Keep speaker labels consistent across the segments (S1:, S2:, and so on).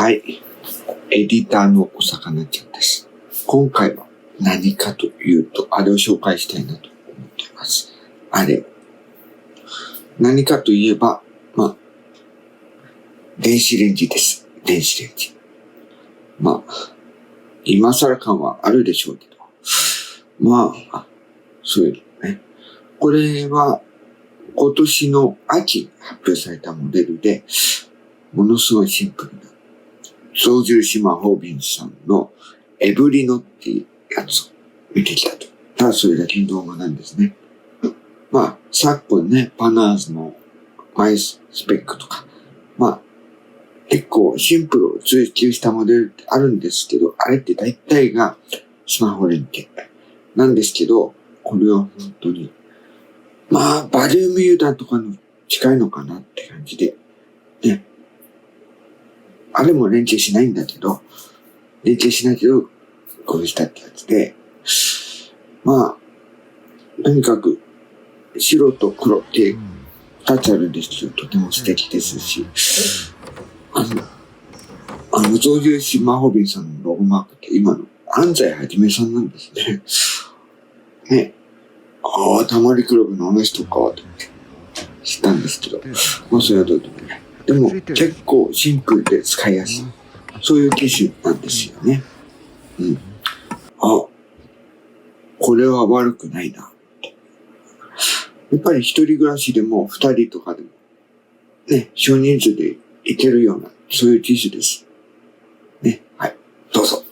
S1: はい。エディターのおさかなちゃんです。今回は何かというと、あれを紹介したいなと思っています。あれ。何かといえば、電子レンジです。電子レンジ。今更感はあるでしょうけど。そういうのね。これは、今年の秋に発表されたモデルで、ものすごいシンプルな、Zojirushi Mahobinさんのエブリノっていうやつを見てきたと。ただそれだけの動画なんですね。昨今ね、パナーズのマイスペックとか、結構シンプルを追求したモデルってあるんですけど、あれって大体がスマホ連携なんですけど、これは本当に、バリウムユーザーとかの近いのかなって感じで、ね。あれも連携しないとこうしたってやつで、とにかく、白と黒って2つあるんですけど、とても素敵ですし、象印マホビンさんのロゴマークって今の安西はじめさんなんですね。ね。たまりクラブのあの人か、と思って知ったんですけど、それはどうでもない。でも結構シンプルで使いやすい。そういう機種なんですよね。これは悪くないな。やっぱり一人暮らしでも二人とかでも、ね、少人数でいけるような、そういう機種です。ね、はい、どうぞ。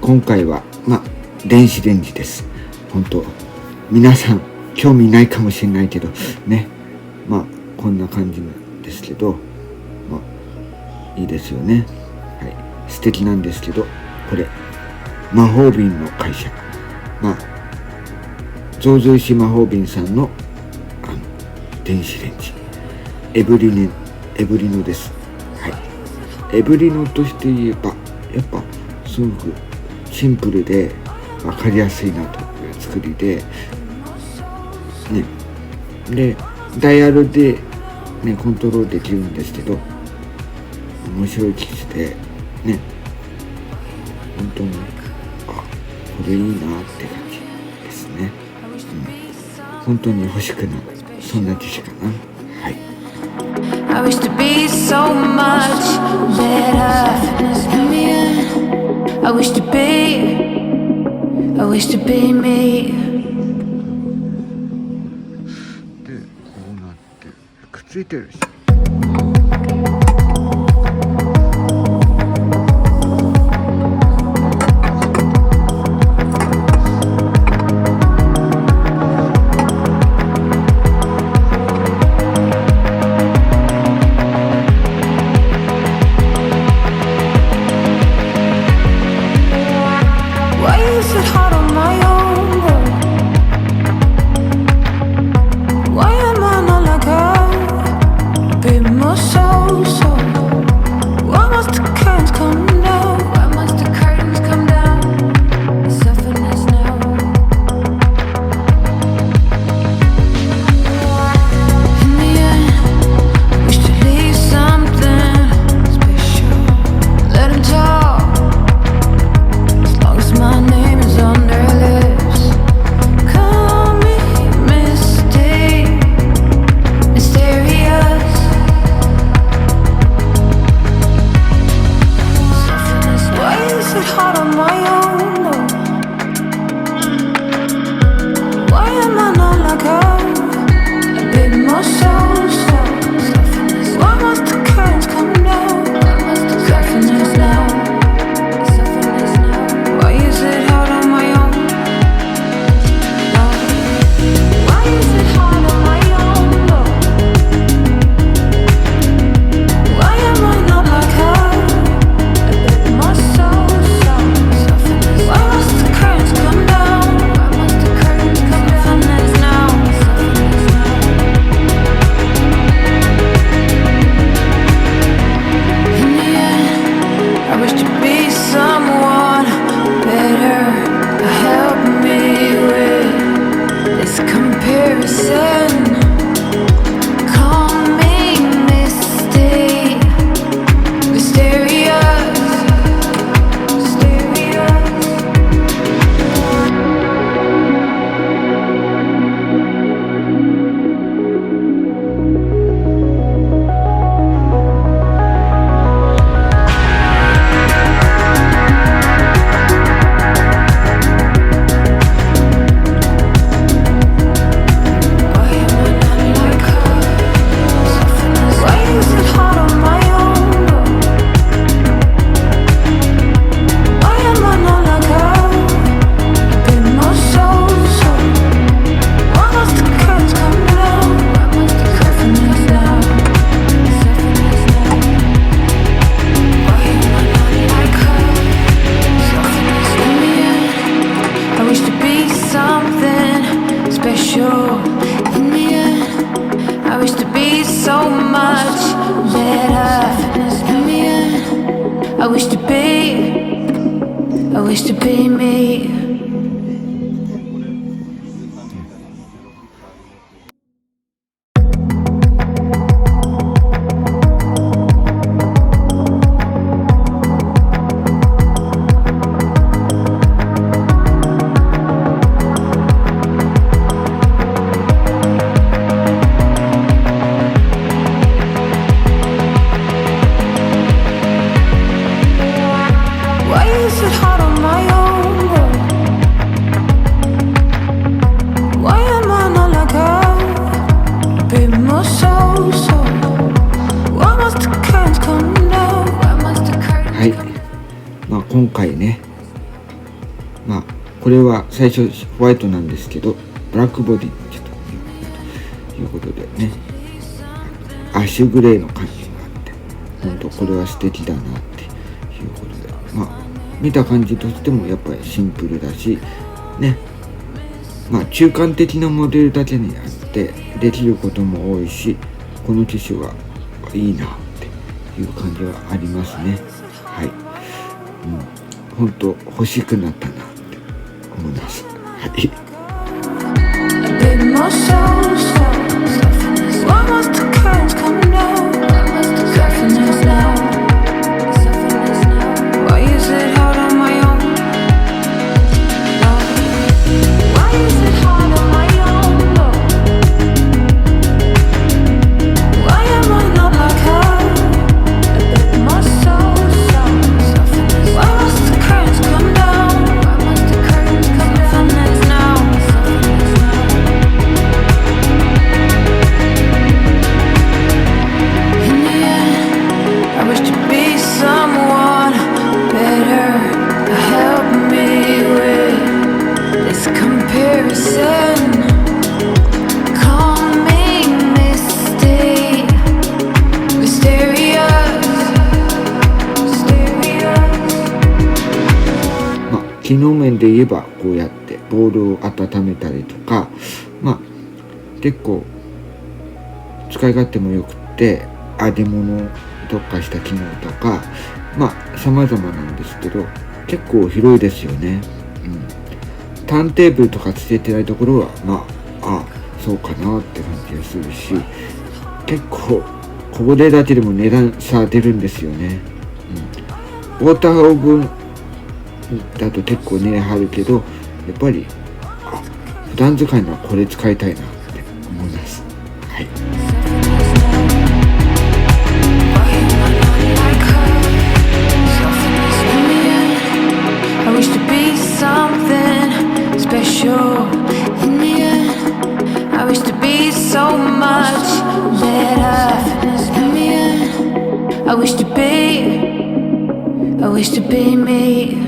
S1: 今回は電子レンジです。本当皆さん興味ないかもしれないけどね、こんな感じなんですけど、いいですよね。はい、素敵なんですけど、これマホービンの会社、象印マホービンさんの電子レンジエブリノです。はい、エブリノとして言えばやっぱすごくシンプルで分かりやすいなという作りで、でダイヤルで、コントロールできるんですけど、面白い機種で本当にこれいいなって感じですね。本当に欲しくなる、そんな機種かな。はい。I wish to be so much better. I wish to be me. で、こうなってくっついてるし。今回ね、これは最初ホワイトなんですけど、ブラックボディにちょっということでね、アッシュグレーの感じがあって、本当これは素敵だなっていうことで、見た感じとしてもやっぱりシンプルだしね、中間的なモデルだけにあってできることも多いし、この機種はいいなっていう感じはありますね。はい、本当欲しくなったなって思います。はい。機能面で言えばこうやってボールを温めたりとか、結構使い勝手も良くて揚げ物に特化した機能とか様々なんですけど、結構広いですよね。ターンテーブルとかつけてないところはそうかなって感じがするし、結構ここでだけでも値段差出るんですよね。ウォーターオーブンだと結構値張るけど、やっぱり普段使いのはこれ使いたいなって思います。はい。
S2: I wish to be something special in the end. I wish to be so much better in the end. I wish to be me.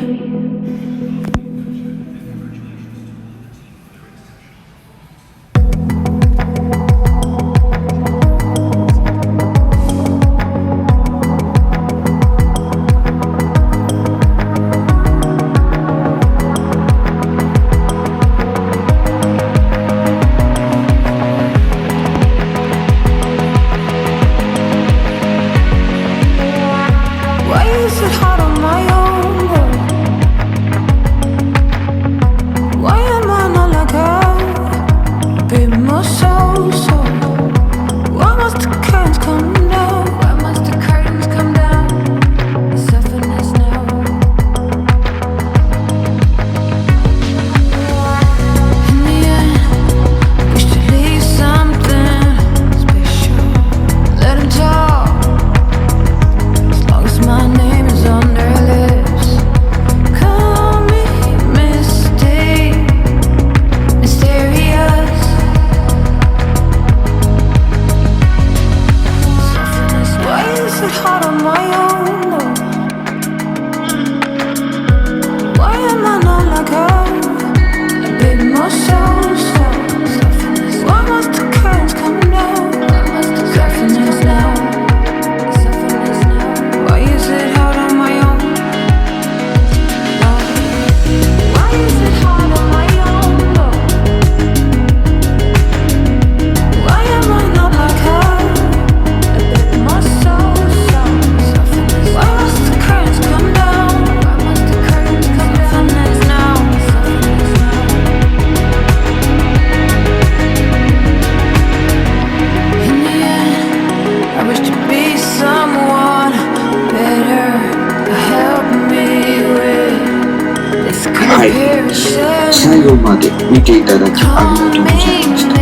S1: 最後まで見ていただきありがとうございました。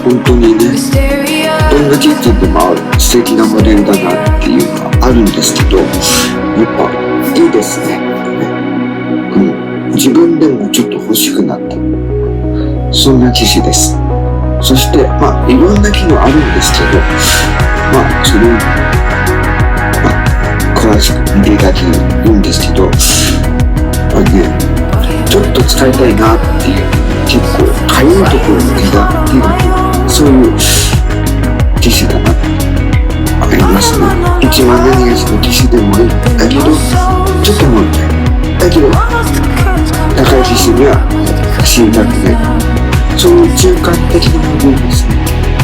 S1: 本当にね、どんなキッチンでも素敵なモデルだなっていうのはあるんですけど、やっぱいいですね。自分でもちょっと欲しくなった、そんな機種です。そしていろんな機能あるんですけど、それを詳しく見ていただけるんですけど、ちょっと使いたいなっていう、結構かゆいところに気が出る、そういう機種だなって思いますね。1万何がしの機種でもいいんだけど、ちょっと問題だけど高い機種には死にたくない、そういう中間的なものですね。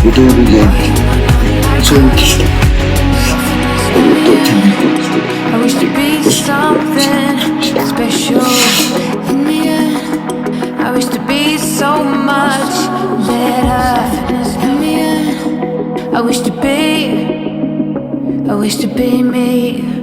S1: モデルでそういう機種でこれと手に込んできてる。
S2: I wish to be something special in the end. I wish to be so much better in the end. I wish to be me.